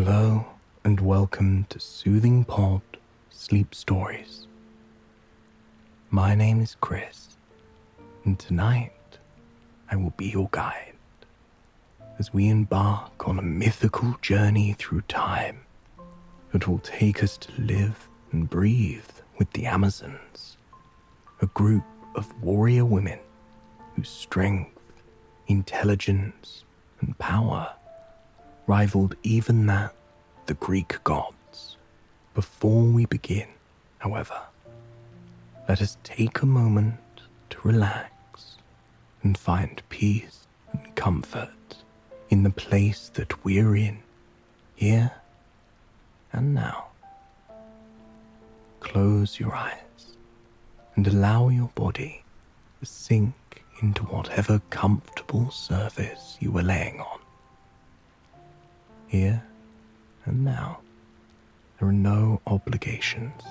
Hello and welcome to Soothing Pod Sleep Stories. My name is Chris, and tonight I will be your guide as we embark on a mythical journey through time that will take us to live and breathe with the Amazons, a group of warrior women whose strength, intelligence, and power rivaled even that of the Greek gods. Before we begin, however, let us take a moment to relax and find peace and comfort in the place that we're in, here and now. Close your eyes and allow your body to sink into whatever comfortable surface you are laying on. Here and now, there are no obligations.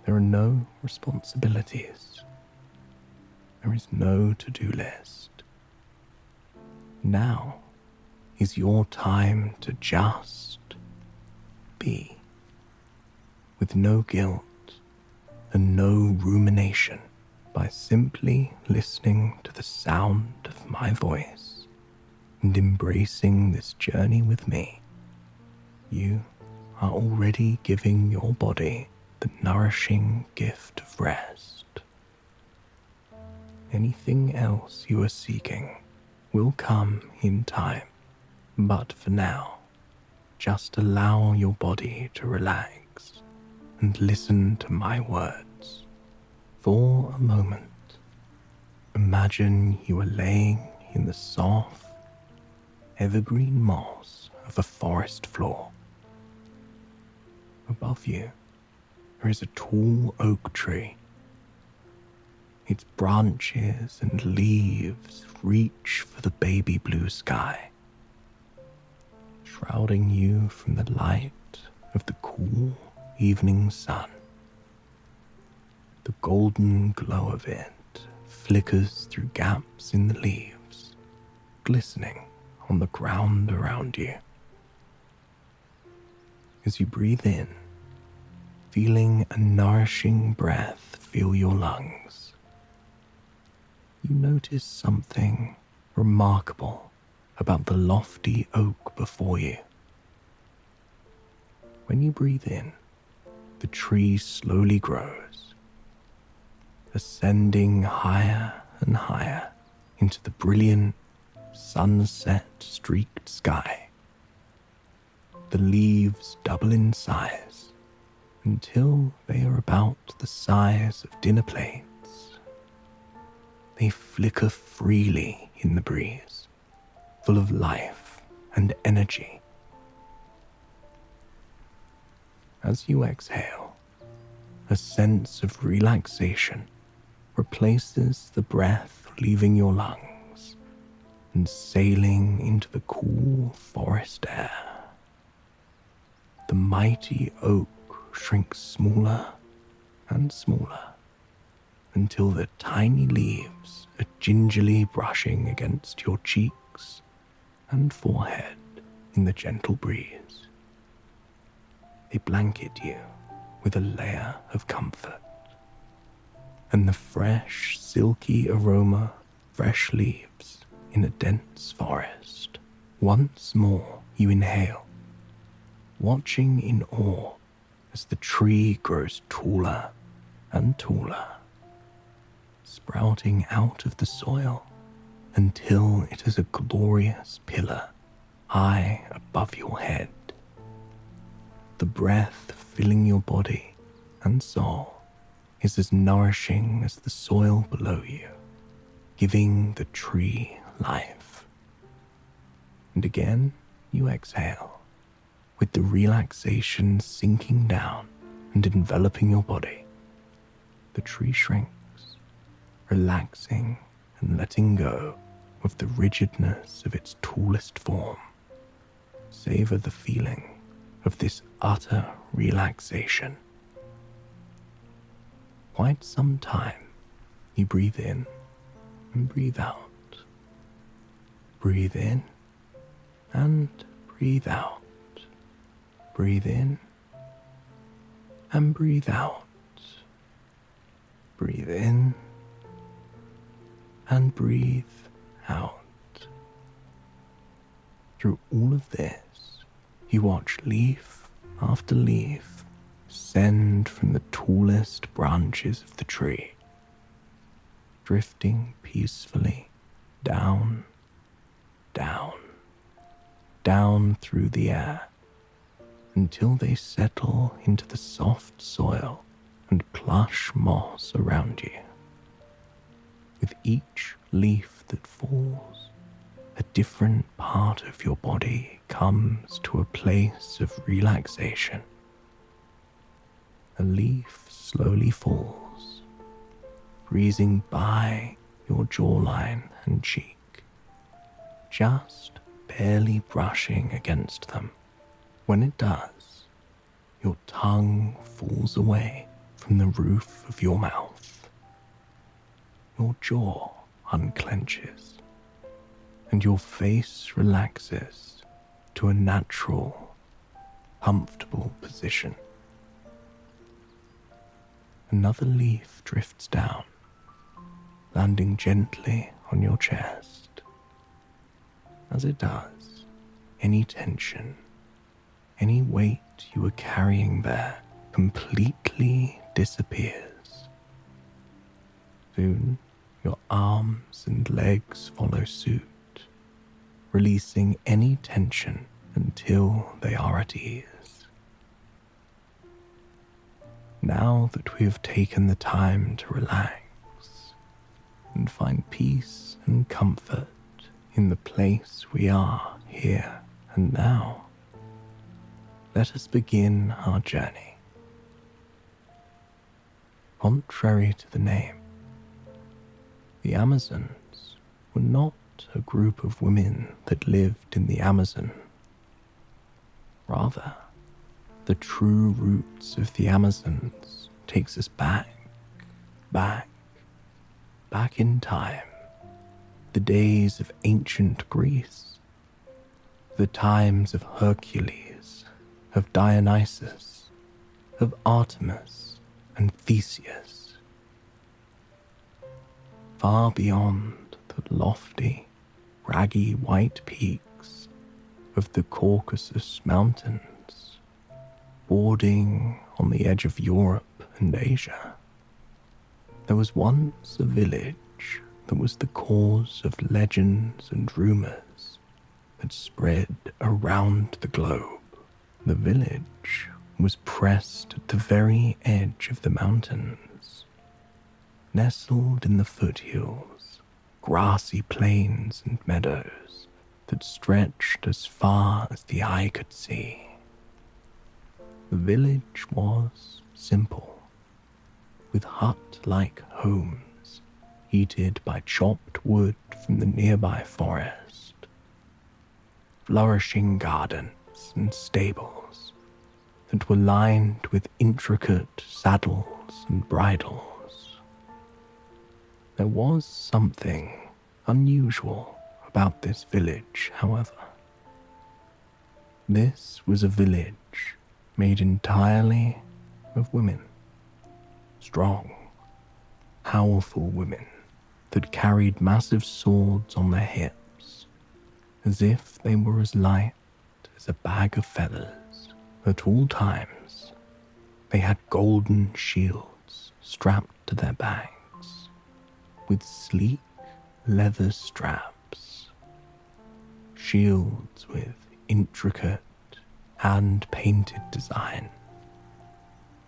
There are no responsibilities. There is no to-do list. Now is your time to just be, with no guilt and no rumination, by simply listening to the sound of my voice and embracing this journey with me. You are already giving your body the nourishing gift of rest. Anything else you are seeking will come in time, but for now, just allow your body to relax and listen to my words. For a moment, imagine you are laying in the soft, evergreen moss of a forest floor. Above you, there is a tall oak tree. Its branches and leaves reach for the baby blue sky, shrouding you from the light of the cool evening sun. The golden glow of it flickers through gaps in the leaves, glistening on the ground around you. As you breathe in, feeling a nourishing breath fill your lungs, you notice something remarkable about the lofty oak before you. When you breathe in, the tree slowly grows, ascending higher and higher into the brilliant sunset-streaked sky. The leaves double in size until they are about the size of dinner plates. They flicker freely in the breeze, full of life and energy. As you exhale, a sense of relaxation replaces the breath leaving your lungs and sailing into the cool forest air. The mighty oak shrinks smaller and smaller until the tiny leaves are gingerly brushing against your cheeks and forehead in the gentle breeze. They blanket you with a layer of comfort, and the fresh, silky aroma of fresh leaves in a dense forest. Once more you inhale, watching in awe as the tree grows taller and taller, sprouting out of the soil until it is a glorious pillar high above your head. The breath filling your body and soul is as nourishing as the soil below you, giving the tree life. And again, you exhale, with the relaxation sinking down and enveloping your body. The tree shrinks, relaxing and letting go of the rigidness of its tallest form. Savor the feeling of this utter relaxation. Quite some time, you breathe in and breathe out. Breathe in and breathe out. Breathe in and breathe out. Breathe in and breathe out. Through all of this, you watch leaf after leaf descend from the tallest branches of the tree, drifting peacefully down, down, down through the air, until they settle into the soft soil and plush moss around you. With each leaf that falls, a different part of your body comes to a place of relaxation. A leaf slowly falls, breezing by your jawline and cheek, just barely brushing against them. When it does, your tongue falls away from the roof of your mouth. Your jaw unclenches, and your face relaxes to a natural, comfortable position. Another leaf drifts down, landing gently on your chest. As it does, any tension, any weight you were carrying there completely disappears. Soon, your arms and legs follow suit, releasing any tension until they are at ease. Now that we have taken the time to relax and find peace and comfort in the place we are here and now, let us begin our journey. Contrary to the name, the Amazons were not a group of women that lived in the Amazon. Rather, the true roots of the Amazons takes us back in time, the days of ancient Greece, the times of Hercules, of Dionysus, of Artemis and Theseus. Far beyond the lofty, craggy white peaks of the Caucasus Mountains, bordering on the edge of Europe and Asia, there was once a village that was the cause of legends and rumors that spread around the globe. The village was pressed at the very edge of the mountains, nestled in the foothills, grassy plains and meadows that stretched as far as the eye could see. The village was simple, with hut-like homes heated by chopped wood from the nearby forest, flourishing gardens and stables that were lined with intricate saddles and bridles. There was something unusual about this village, however. This was a village made entirely of women. Strong, powerful women that carried massive swords on their hips, as if they were as light as a bag of feathers. At all times, they had golden shields strapped to their backs, with sleek leather straps. Shields with intricate, hand-painted design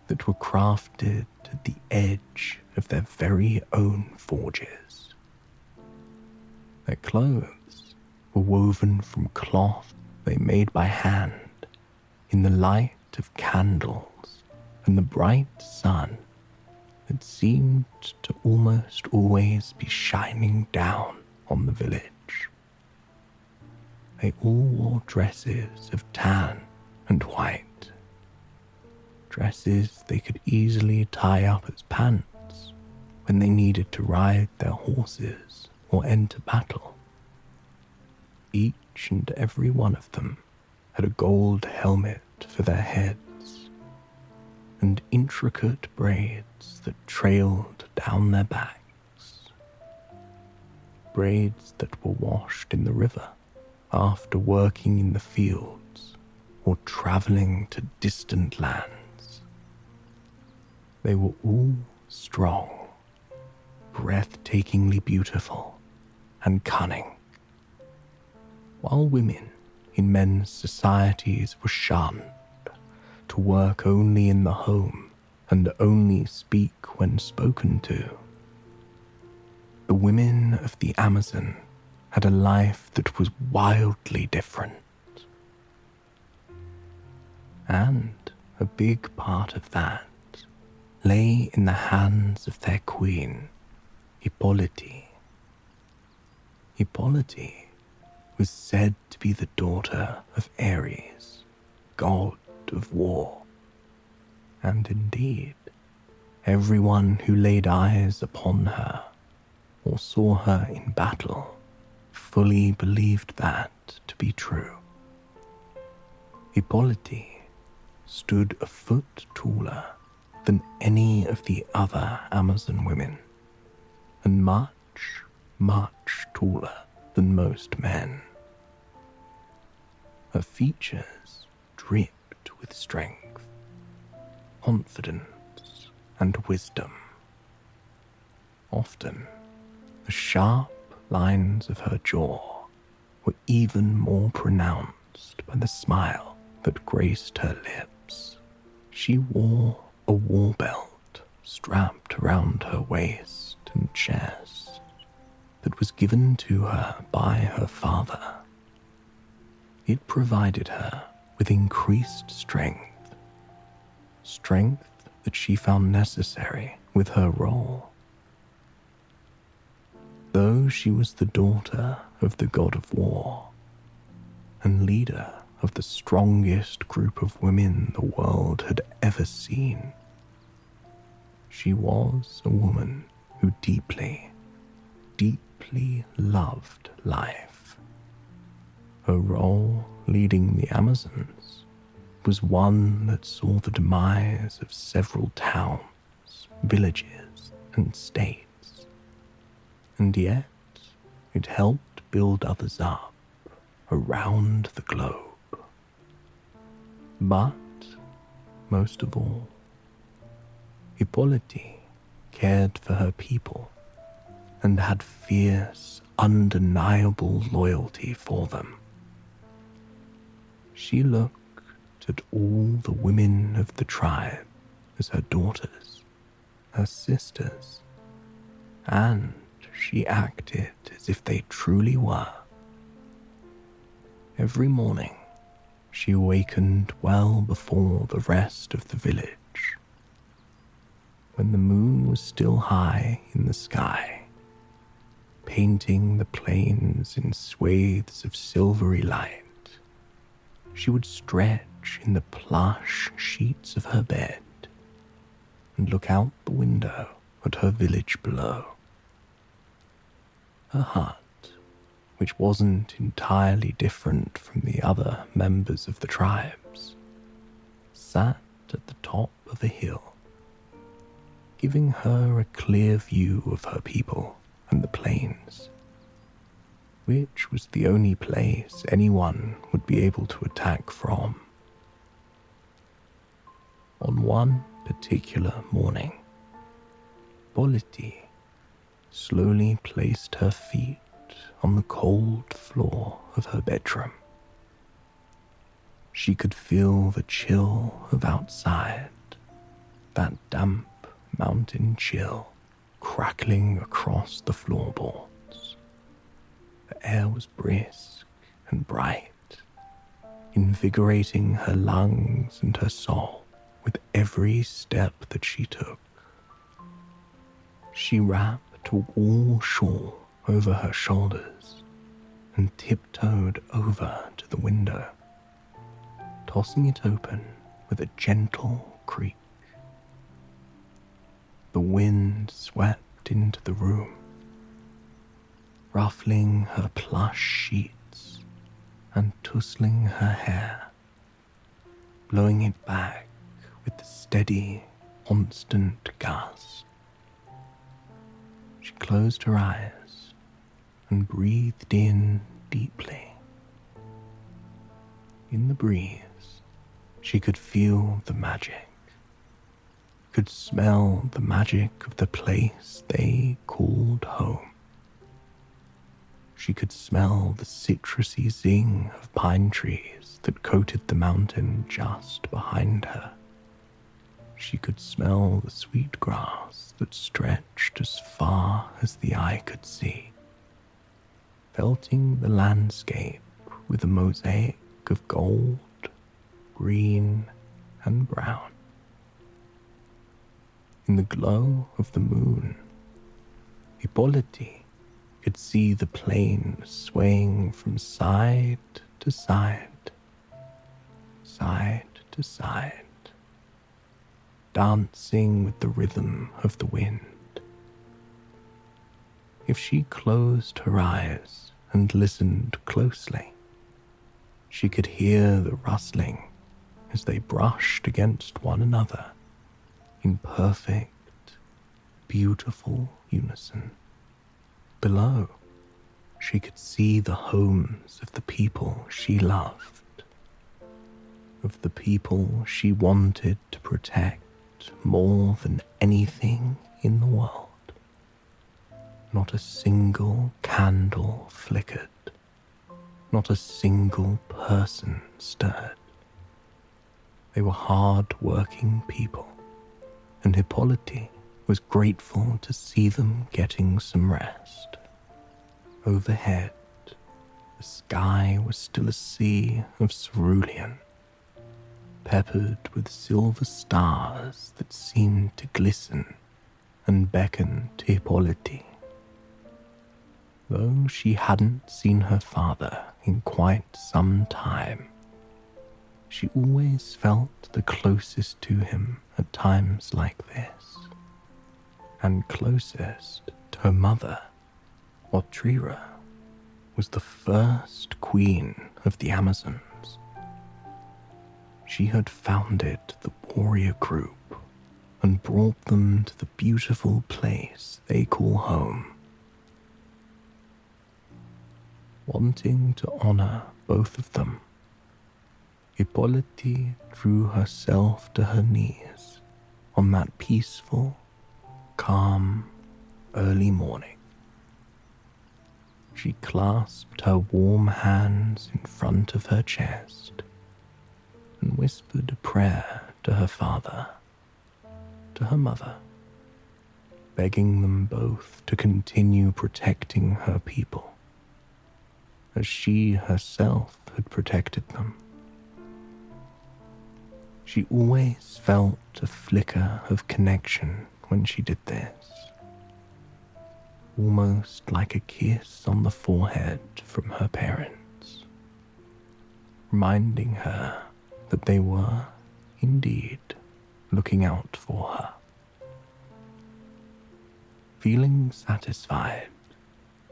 that were crafted at the edge of their very own forges. Their clothes were woven from cloth they made by hand in the light of candles and the bright sun that seemed to almost always be shining down on the village. They all wore dresses of tan and white, dresses they could easily tie up as pants when they needed to ride their horses or enter battle. Each and every one of them had a gold helmet for their heads, and intricate braids that trailed down their backs. Braids that were washed in the river after working in the fields or traveling to distant lands. They were all strong, breathtakingly beautiful, and cunning. While women in men's societies were shunned to work only in the home and only speak when spoken to, the women of the Amazon had a life that was wildly different. And a big part of that lay in the hands of their queen, Hippolyte. Hippolyte was said to be the daughter of Ares, god of war. And indeed, everyone who laid eyes upon her or saw her in battle fully believed that to be true. Hippolyte stood a foot taller than any of the other Amazon women, and much, much taller than most men. Her features dripped with strength, confidence, and wisdom. Often, the sharp lines of her jaw were even more pronounced by the smile that graced her lips. She wore a war belt strapped around her waist and chest that was given to her by her father. It provided her with increased strength that she found necessary with her role. Though she was the daughter of the god of war and leader of the strongest group of women the world had ever seen, she was a woman who deeply, deeply loved life. Her role leading the Amazons was one that saw the demise of several towns, villages, and states, and yet it helped build others up around the globe. But, most of all, Hippolyte cared for her people and had fierce, undeniable loyalty for them. She looked at all the women of the tribe as her daughters, her sisters, and she acted as if they truly were. Every morning, she awakened well before the rest of the village. When the moon was still high in the sky, painting the plains in swathes of silvery light, she would stretch in the plush sheets of her bed and look out the window at her village below. Her hut, which wasn't entirely different from the other members of the tribes, sat at the top of a hill, giving her a clear view of her people and the plains, which was the only place anyone would be able to attack from. On one particular morning, Hippolyte slowly placed her feet on the cold floor of her bedroom. She could feel the chill of outside, that damp mountain chill crackling across the floorboards. The air was brisk and bright, invigorating her lungs and her soul with every step that she took. She wrapped a wool shawl over her shoulders and tiptoed over to the window, tossing it open with a gentle creak. The wind swept into the room, ruffling her plush sheets and tousling her hair. blowing it back with the steady, constant gust. She closed her eyes and breathed in deeply. In the breeze, she could feel the magic, could smell the magic of the place they called home. She could smell the citrusy zing of pine trees that coated the mountain just behind her. She could smell the sweet grass that stretched as far as the eye could see, felting the landscape with a mosaic of gold, green, and brown. In the glow of the moon, Hippolyte could see the plain swaying from side to side, side to side, dancing with the rhythm of the wind. If she closed her eyes and listened closely, she could hear the rustling as they brushed against one another in perfect, beautiful unison. Below, she could see the homes of the people she loved, of the people she wanted to protect more than anything in the world. Not a single candle flickered. Not a single person stirred. They were hard-working people, and Hippolyte was grateful to see them getting some rest. Overhead, the sky was still a sea of cerulean, peppered with silver stars that seemed to glisten and beckon to Hippolyte. Though she hadn't seen her father in quite some time, she always felt the closest to him at times like this, and closest to her mother. Otrira was the first queen of the Amazons. She had founded the warrior group and brought them to the beautiful place they call home. Wanting to honor both of them, Hippolyte drew herself to her knees on that peaceful, calm, early morning. She clasped her warm hands in front of her chest and whispered a prayer to her father, to her mother, begging them both to continue protecting her people as she herself had protected them. She always felt a flicker of connection when she did this, almost like a kiss on the forehead from her parents, reminding her that they were, indeed, looking out for her. Feeling satisfied,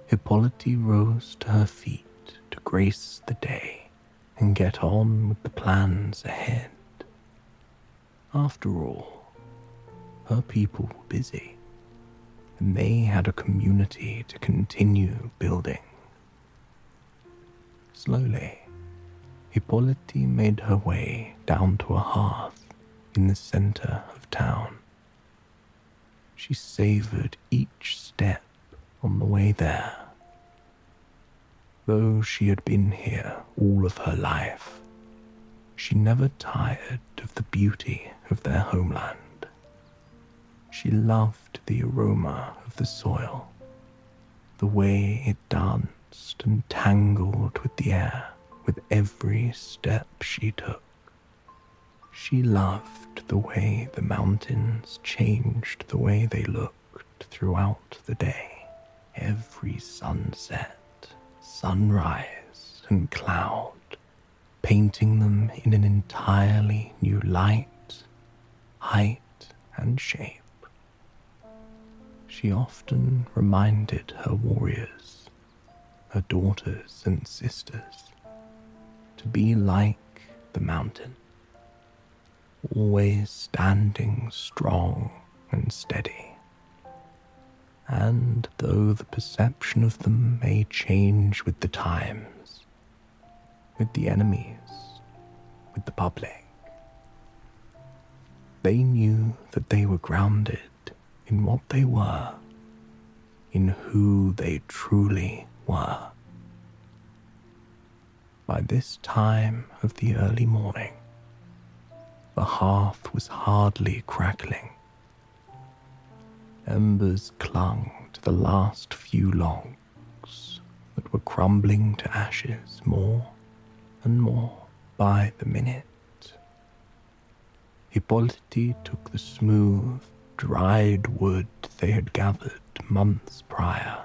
Hippolyte rose to her feet to grace the day and get on with the plans ahead. After all, her people were busy, and they had a community to continue building. Slowly, Hippolyte made her way down to a hearth in the center of town. She savored each step on the way there. Though she had been here all of her life, she never tired of the beauty of their homeland. She loved the aroma of the soil, the way it danced and tangled with the air with every step she took. She loved the way the mountains changed the way they looked throughout the day. Every sunset, sunrise, and cloud, painting them in an entirely new light, height, and shape. She often reminded her warriors, her daughters and sisters, to be like the mountain, always standing strong and steady. And though the perception of them may change with the times, with the enemies, with the public, they knew that they were grounded in what they were, in who they truly were. By this time of the early morning, the hearth was hardly crackling. Embers clung to the last few logs that were crumbling to ashes more and more by the minute. Hippolyte took the smooth, dried wood they had gathered months prior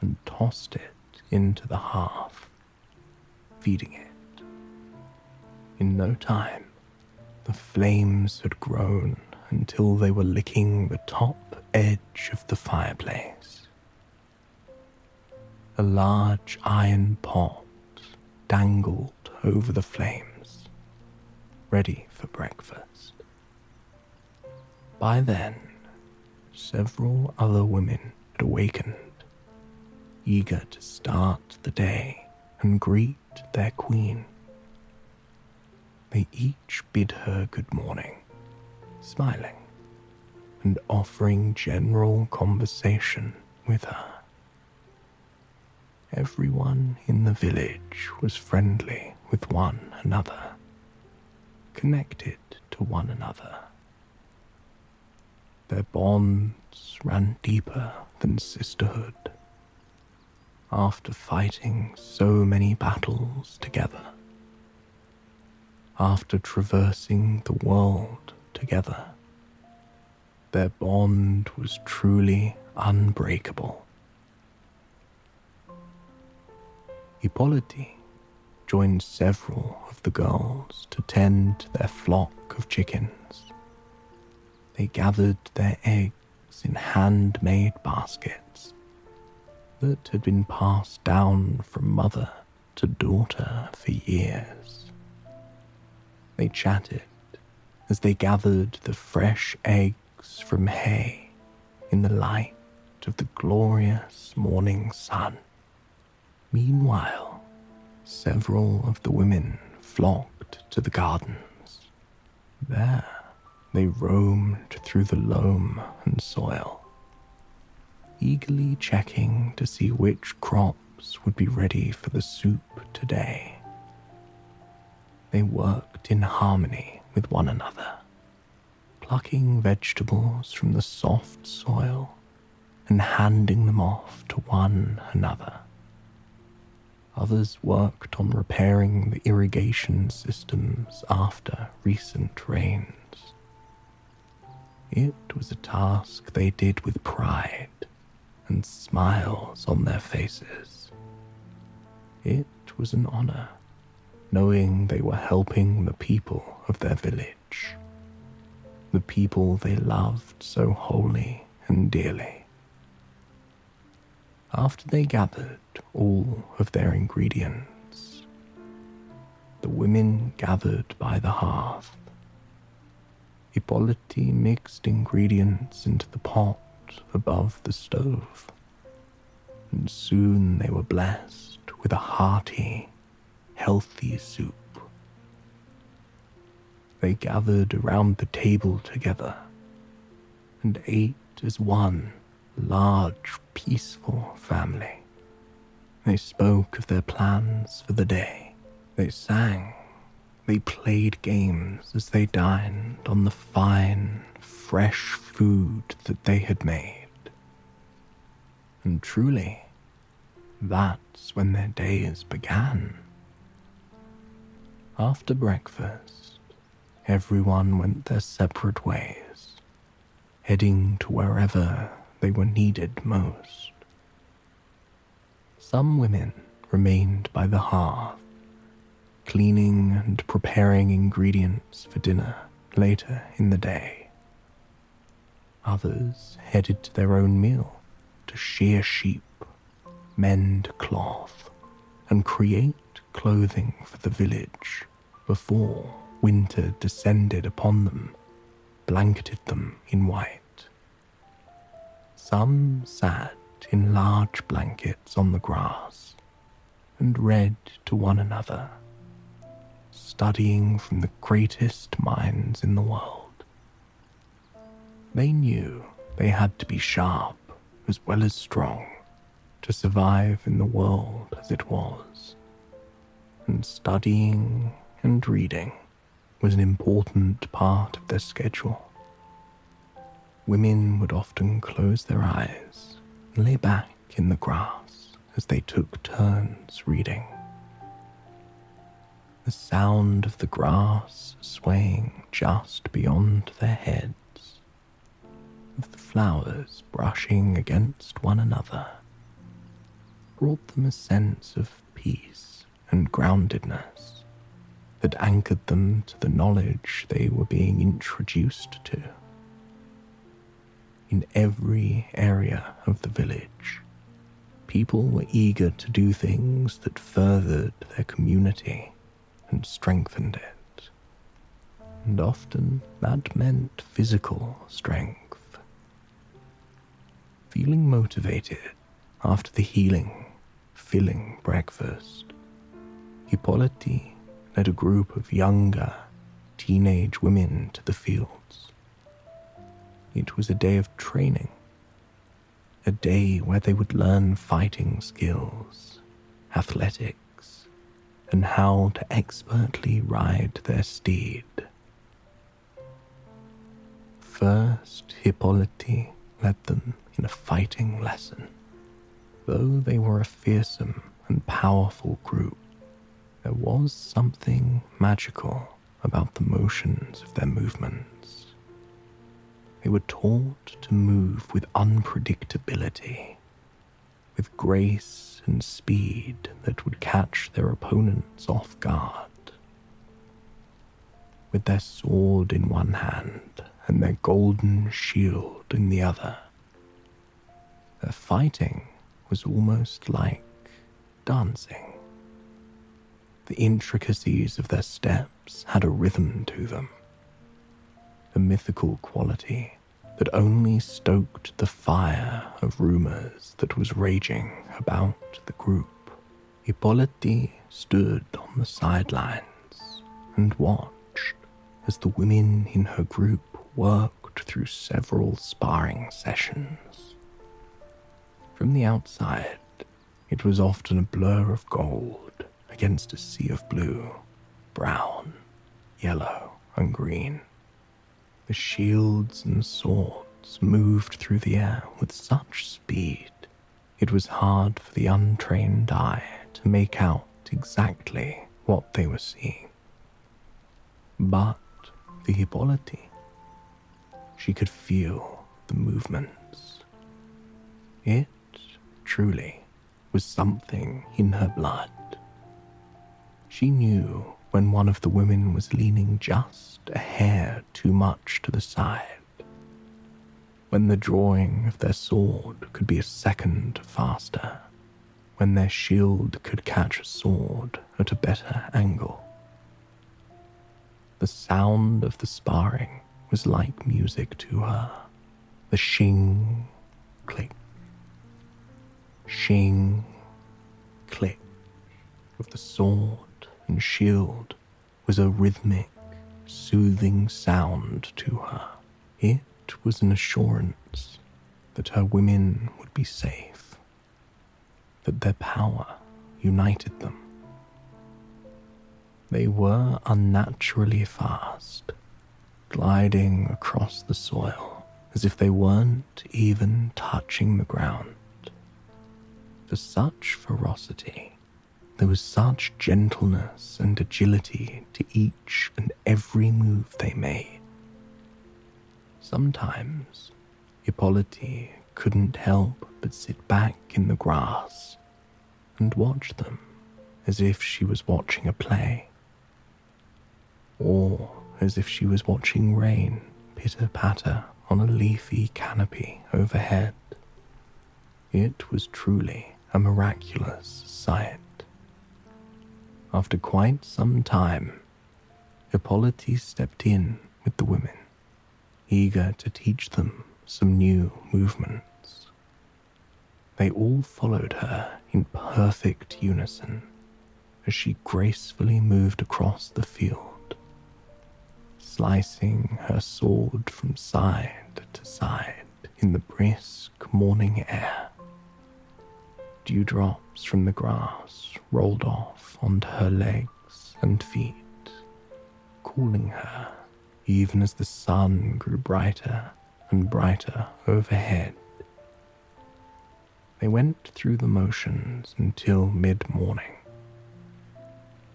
and tossed it into the hearth, feeding it. In no time, the flames had grown until they were licking the top edge of the fireplace. A large iron pot dangled over the flames, ready for breakfast. By then, several other women had awakened, eager to start the day and greet their queen. They each bid her good morning, smiling and offering general conversation with her. Everyone in the village was friendly with one another, connected to one another. Their bonds ran deeper than sisterhood. After fighting so many battles together, after traversing the world together, their bond was truly unbreakable. Hippolyte joined several of the girls to tend their flock of chickens. They gathered their eggs in handmade baskets that had been passed down from mother to daughter for years. They chatted as they gathered the fresh eggs from hay in the light of the glorious morning sun. Meanwhile, several of the women flocked to the gardens. There, they roamed through the loam and soil, eagerly checking to see which crops would be ready for the soup today. They worked in harmony with one another, plucking vegetables from the soft soil and handing them off to one another. Others worked on repairing the irrigation systems after recent rains. It was a task they did with pride and smiles on their faces. It was an honor, knowing they were helping the people of their village, the people they loved so wholly and dearly. After they gathered all of their ingredients, the women gathered by the hearth. Hippolyte mixed ingredients into the pot above the stove, and soon they were blessed with a hearty, healthy soup. They gathered around the table together and ate as one large, peaceful family. They spoke of their plans for the day. They sang. They played games as they dined on the fine, fresh food that they had made. And truly, that's when their days began. After breakfast, everyone went their separate ways, heading to wherever they were needed most. Some women remained by the hearth, cleaning and preparing ingredients for dinner later in the day. Others headed to their own meal to shear sheep, mend cloth, and create clothing for the village before winter descended upon them, blanketed them in white. Some sat in large blankets on the grass and read to one another, studying from the greatest minds in the world. They knew they had to be sharp as well as strong to survive in the world as it was, and studying and reading was an important part of their schedule. Women would often close their eyes and lay back in the grass as they took turns reading. The sound of the grass swaying just beyond their heads, of the flowers brushing against one another, brought them a sense of peace and groundedness that anchored them to the knowledge they were being introduced to. In every area of the village, people were eager to do things that furthered their community and strengthened it. And often that meant physical strength. Feeling motivated after the healing, filling breakfast, Hippolyte led a group of younger, teenage women to the fields. It was a day of training, a day where they would learn fighting skills, athletics, and how to expertly ride their steed. First, Hippolyte led them in a fighting lesson. Though they were a fearsome and powerful group, there was something magical about the motions of their movements. They were taught to move with unpredictability, with grace and speed that would catch their opponents off guard. With their sword in one hand and their golden shield in the other, their fighting was almost like dancing. The intricacies of their steps had a rhythm to them, a mythical quality that only stoked the fire of rumors that was raging about the group. Hippolyte stood on the sidelines and watched as the women in her group worked through several sparring sessions. From the outside, it was often a blur of gold against a sea of blue, brown, yellow, and green. The shields and swords moved through the air with such speed, it was hard for the untrained eye to make out exactly what they were seeing. But for Hippolyte, she could feel the movements. It truly was something in her blood. She knew when one of the women was leaning just a hair too much to the side, when the drawing of their sword could be a second faster, when their shield could catch a sword at a better angle. The sound of the sparring was like music to her. The shing, click, shing, click of the sword and shield was a rhythmic, soothing sound to her. It was an assurance that her women would be safe, that their power united them. They were unnaturally fast, gliding across the soil as if they weren't even touching the ground. For such ferocity, there was such gentleness and agility to each and every move they made. Sometimes, Hippolyte couldn't help but sit back in the grass and watch them as if she was watching a play, or as if she was watching rain pitter-patter on a leafy canopy overhead. It was truly a miraculous sight. After quite some time, Hippolyte stepped in with the women, eager to teach them some new movements. They all followed her in perfect unison as she gracefully moved across the field, slicing her sword from side to side in the brisk morning air. Dewdrops from the grass rolled off onto her legs and feet, cooling her even as the sun grew brighter and brighter overhead. They went through the motions until mid-morning.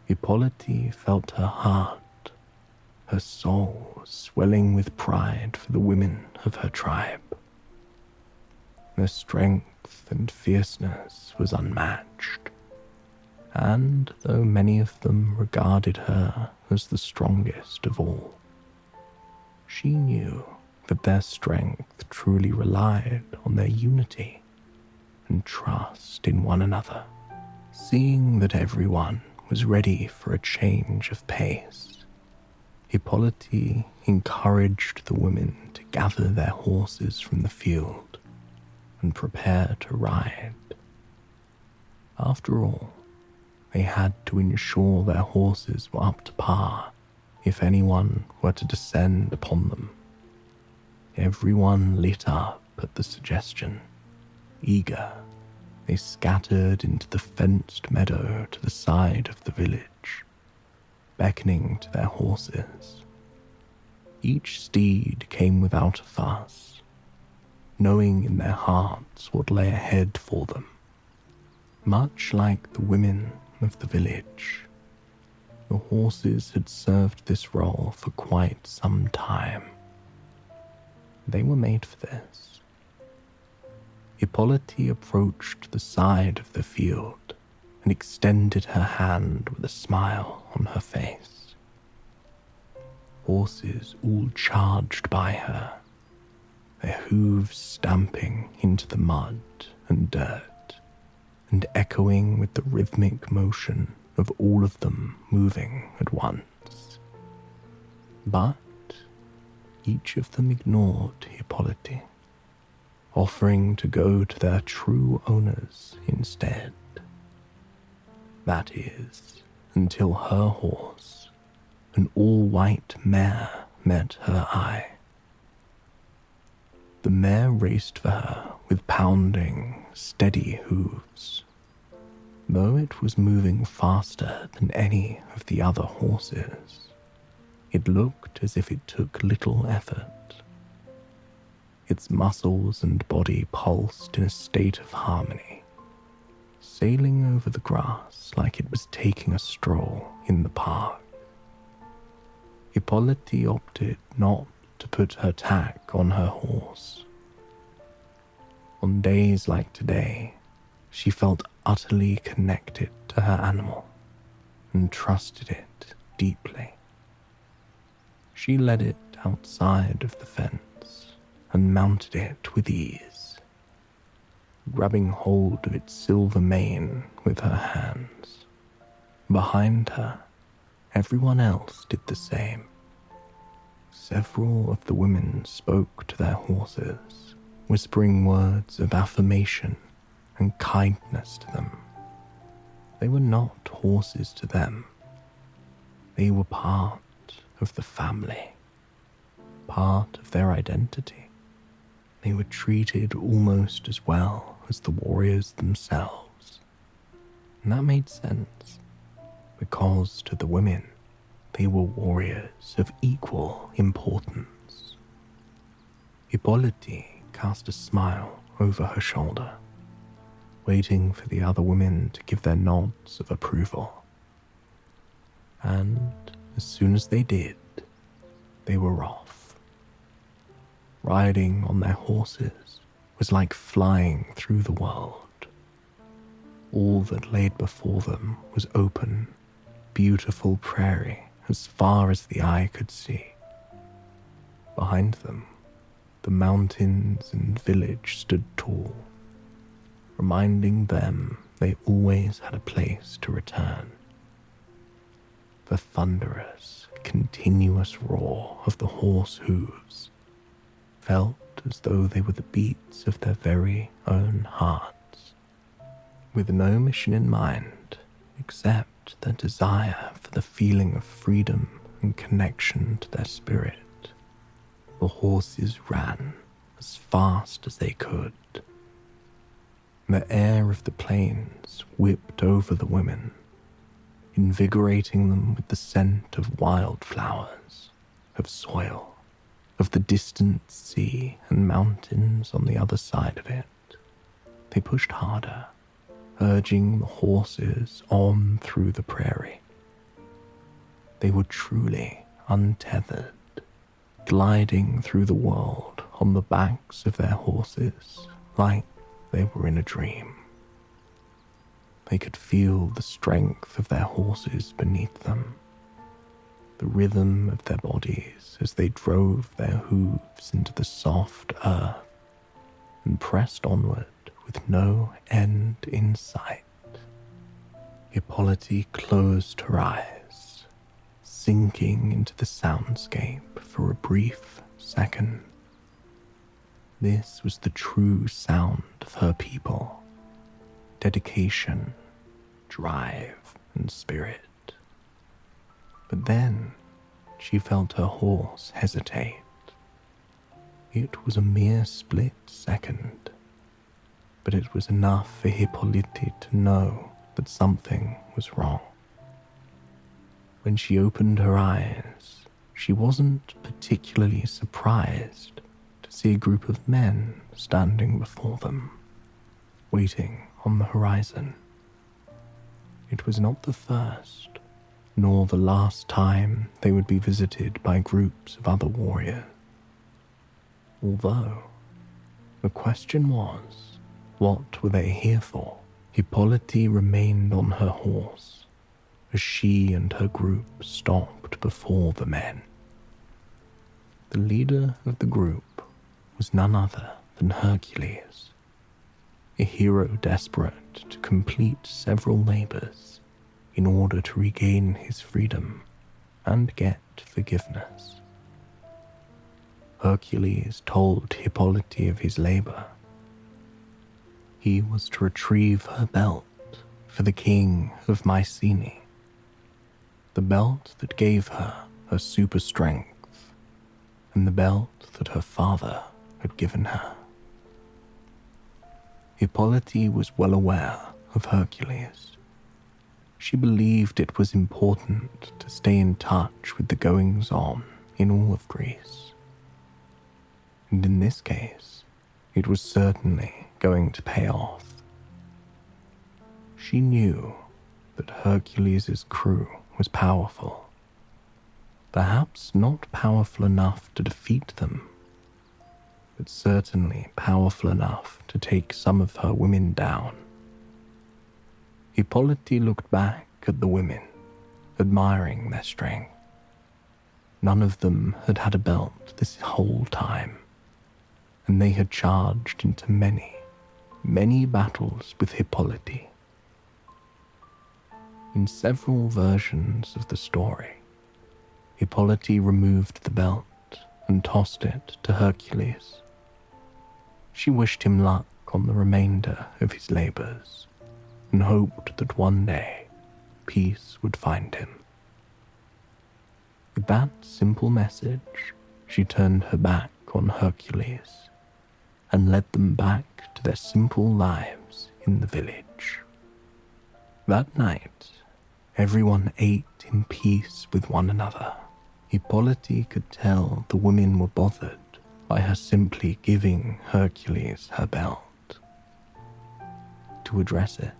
Hippolyte felt her heart, her soul swelling with pride for the women of her tribe. Their strength and fierceness was unmatched, and though many of them regarded her as the strongest of all, she knew that their strength truly relied on their unity and trust in one another. Seeing that everyone was ready for a change of pace, Hippolyte encouraged the women to gather their horses from the field and prepare to ride. After all, they had to ensure their horses were up to par if anyone were to descend upon them. Everyone lit up at the suggestion. Eager, they scattered into the fenced meadow to the side of the village, beckoning to their horses. Each steed came without a fuss, knowing in their hearts what lay ahead for them. Much like the women of the village, the horses had served this role for quite some time. They were made for this. Hippolyte approached the side of the field and extended her hand with a smile on her face. Horses all charged by her, their hooves stamping into the mud and dirt, and echoing with the rhythmic motion of all of them moving at once. But each of them ignored Hippolyte, offering to go to their true owners instead. That is, until her horse, an all-white mare, met her eye. The mare raced for her with pounding, steady hooves. Though it was moving faster than any of the other horses, it looked as if it took little effort. Its muscles and body pulsed in a state of harmony, sailing over the grass like it was taking a stroll in the park. Hippolyte opted not to put her tack on her horse. On days like today, she felt utterly connected to her animal and trusted it deeply. She led it outside of the fence and mounted it with ease, grabbing hold of its silver mane with her hands. Behind her, everyone else did the same. Several of the women spoke to their horses, whispering words of affirmation and kindness to them. They were not horses to them. They were part of the family, part of their identity. They were treated almost as well as the warriors themselves. And that made sense, because to the women, they were warriors of equal importance. Hippolyte cast a smile over her shoulder, waiting for the other women to give their nods of approval. And as soon as they did, they were off. Riding on their horses was like flying through the world. All that laid before them was open, beautiful prairie as far as the eye could see. Behind them, the mountains and village stood tall, reminding them they always had a place to return. The thunderous, continuous roar of the horse hooves felt as though they were the beats of their very own hearts, with no mission in mind except their desire for the feeling of freedom and connection to their spirit. The horses ran as fast as they could. The air of the plains whipped over the women, invigorating them with the scent of wildflowers, of soil, of the distant sea and mountains on the other side of it. They pushed harder, urging the horses on through the prairie. They were truly untethered, gliding through the world on the backs of their horses like they were in a dream. They could feel the strength of their horses beneath them, the rhythm of their bodies as they drove their hooves into the soft earth and pressed onward with no end in sight. Hippolyte closed her eyes, sinking into the soundscape for a brief second. This was the true sound of her people: dedication, drive, and spirit. But then she felt her horse hesitate. It was a mere split second, but it was enough for Hippolyte to know that something was wrong. When she opened her eyes, she wasn't particularly surprised to see a group of men standing before them, waiting on the horizon. It was not the first, nor the last time they would be visited by groups of other warriors. Although, the question was, what were they here for? Hippolyte remained on her horse as she and her group stopped before the men. The leader of the group was none other than Hercules, a hero desperate to complete several labors in order to regain his freedom and get forgiveness. Hercules told Hippolyte of his labor. He was to retrieve her belt for the king of Mycenae, the belt that gave her super strength, and the belt that her father had given her. Hippolyte was well aware of Hercules. She believed it was important to stay in touch with the goings-on in all of Greece. And in this case, it was certainly going to pay off. She knew that Hercules' crew was powerful, perhaps not powerful enough to defeat them, but certainly powerful enough to take some of her women down. Hippolyte looked back at the women, admiring their strength. None of them had had a belt this whole time, and they had charged into many, many battles with Hippolyte. In several versions of the story, Hippolyte removed the belt and tossed it to Hercules. She wished him luck on the remainder of his labors and hoped that one day peace would find him. With that simple message, she turned her back on Hercules and led them back to their simple lives in the village. That night, everyone ate in peace with one another. Hippolyte could tell the women were bothered by her simply giving Hercules her belt. To address it,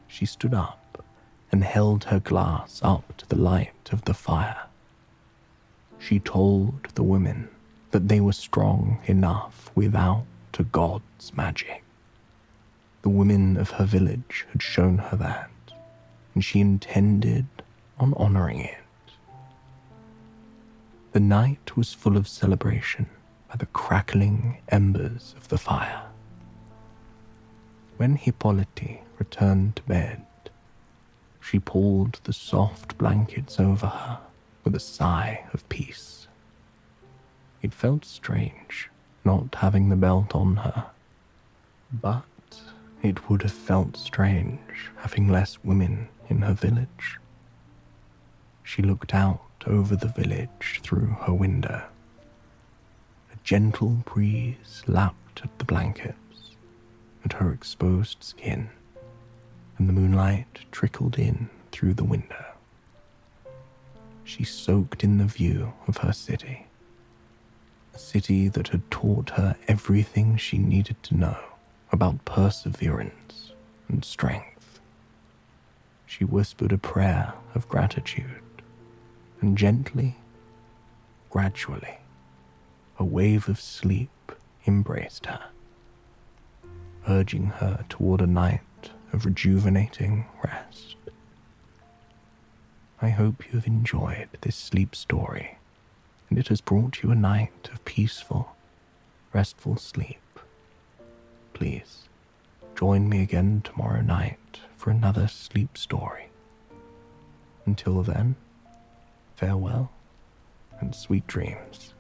she stood up and held her glass up to the light of the fire. She told the women that they were strong enough without a god's magic. The women of her village had shown her that, and she intended on honoring it. The night was full of celebration by the crackling embers of the fire. When Hippolyte returned to bed, she pulled the soft blankets over her with a sigh of peace. It felt strange not having the belt on her, but it would have felt strange having less women in her village. She looked out over the village through her window. A gentle breeze lapped at the blankets and her exposed skin, and the moonlight trickled in through the window. She soaked in the view of her city, a city that had taught her everything she needed to know about perseverance and strength. She whispered a prayer of gratitude, and gently, gradually, a wave of sleep embraced her, urging her toward a night of rejuvenating rest. I hope you have enjoyed this sleep story, and it has brought you a night of peaceful, restful sleep. Please, join me again tomorrow night for another sleep story. Until then, farewell and sweet dreams.